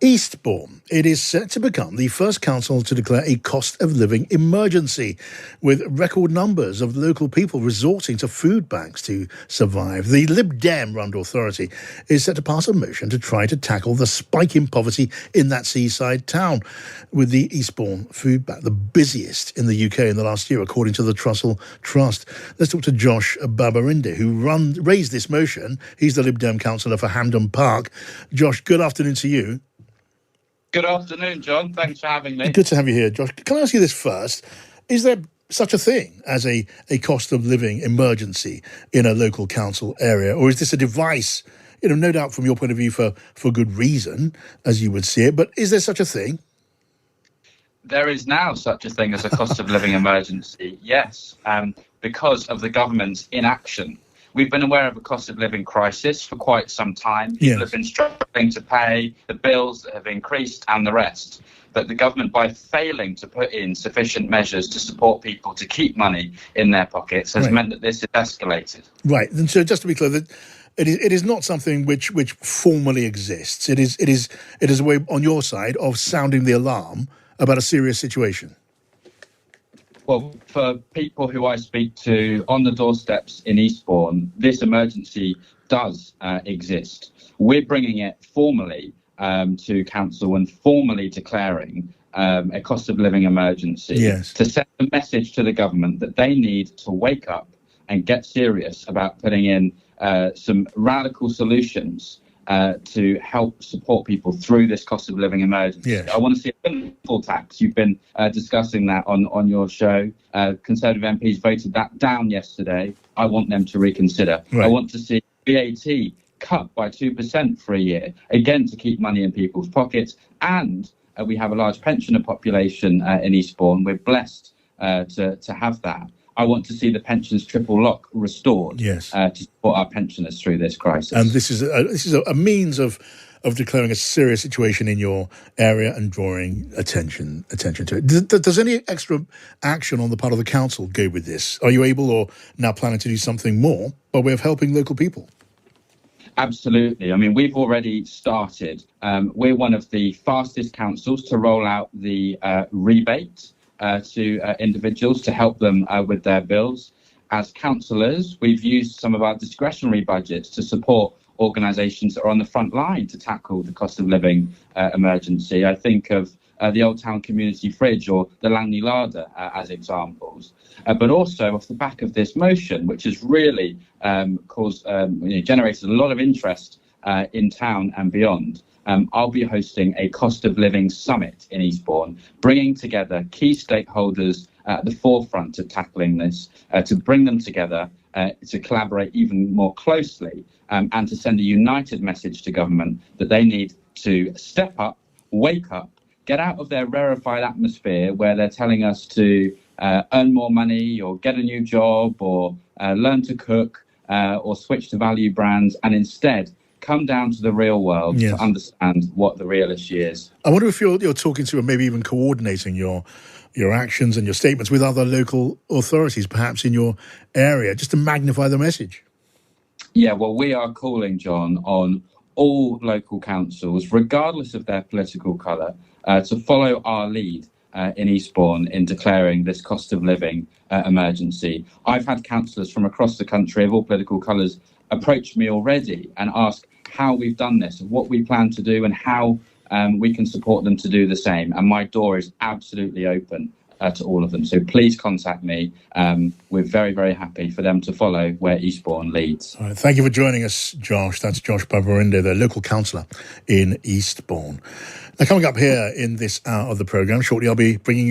Eastbourne, it is set to become the first council to declare a cost of living emergency, with record numbers of local people resorting to food banks to survive. The Lib Dem-run authority is set to pass a motion to try to tackle the spike in poverty in that seaside town, with the Eastbourne Food Bank the busiest in the UK in the last year, according to the Trussell Trust. Let's talk to Josh Babarinde, who raised this motion. He's the Lib Dem councillor for Hampden Park. Josh, good afternoon to you. Good afternoon, John. Thanks for having me. Good to have you here, Josh. Can I ask you this first? Is there such a thing as a cost of living emergency in a local council area? Or is this a device, no doubt from your point of view for good reason, as you would see it, but is there such a thing? There is now such a thing as a cost of living emergency, yes, because of the government's inaction. We've been aware of a cost of living crisis for quite some time. People have been struggling to pay the bills that have increased and the rest. But the government, by failing to put in sufficient measures to support people to keep money in their pockets, has meant that this has escalated. Right. And so just to be clear, that it is not something which formally exists. It is a way on your side of sounding the alarm about a serious situation. Well, for people who I speak to on the doorsteps in Eastbourne, this emergency does exist. We're bringing it formally to council and formally declaring a cost of living emergency to send a message to the government that they need to wake up and get serious about putting in some radical solutions to help support people through this cost of living emergency. I want to see a windfall tax. You've been discussing that on your show. Conservative MPs voted that down yesterday. I want them to reconsider. I want to see VAT cut by 2% for a year, again to keep money in people's pockets. And we have a large pensioner population in Eastbourne. We're blessed to have that. I want to see the pensions triple lock restored to support our pensioners through this crisis. And this is a means of declaring a serious situation in your area and drawing attention to it. Does any extra action on the part of the council go with this? Are you able or now planning to do something more by way of helping local people? Absolutely. I mean, we've already started. We're one of the fastest councils to roll out the rebate to individuals to help them with their bills. As councillors, we've used some of our discretionary budgets to support organisations that are on the front line to tackle the cost of living emergency. I think of the Old Town Community Fridge or the Langley Larder as examples. But also off the back of this motion, which has really generated a lot of interest in town and beyond, I'll be hosting a cost of living summit in Eastbourne, bringing together key stakeholders at the forefront of tackling this, to bring them together, to collaborate even more closely, and to send a united message to government that they need to step up, wake up, get out of their rarefied atmosphere where they're telling us to earn more money or get a new job or learn to cook or switch to value brands, and instead come down to the real world to understand what the real issue is. I wonder if you're talking to, or maybe even coordinating your actions and your statements with other local authorities, perhaps in your area, just to magnify the message. Yeah, well, we are calling, John, on all local councils, regardless of their political colour, to follow our lead in Eastbourne in declaring this cost of living emergency. I've had councillors from across the country of all political colours approach me already and ask how we've done this, what we plan to do, and how we can support them to do the same. And my door is absolutely open to all of them. So please contact me. We're very, very happy for them to follow where Eastbourne leads. All right, thank you for joining us, Josh. That's Josh Babarinde, the local councillor in Eastbourne. Now, coming up here in this hour of the programme, shortly I'll be bringing you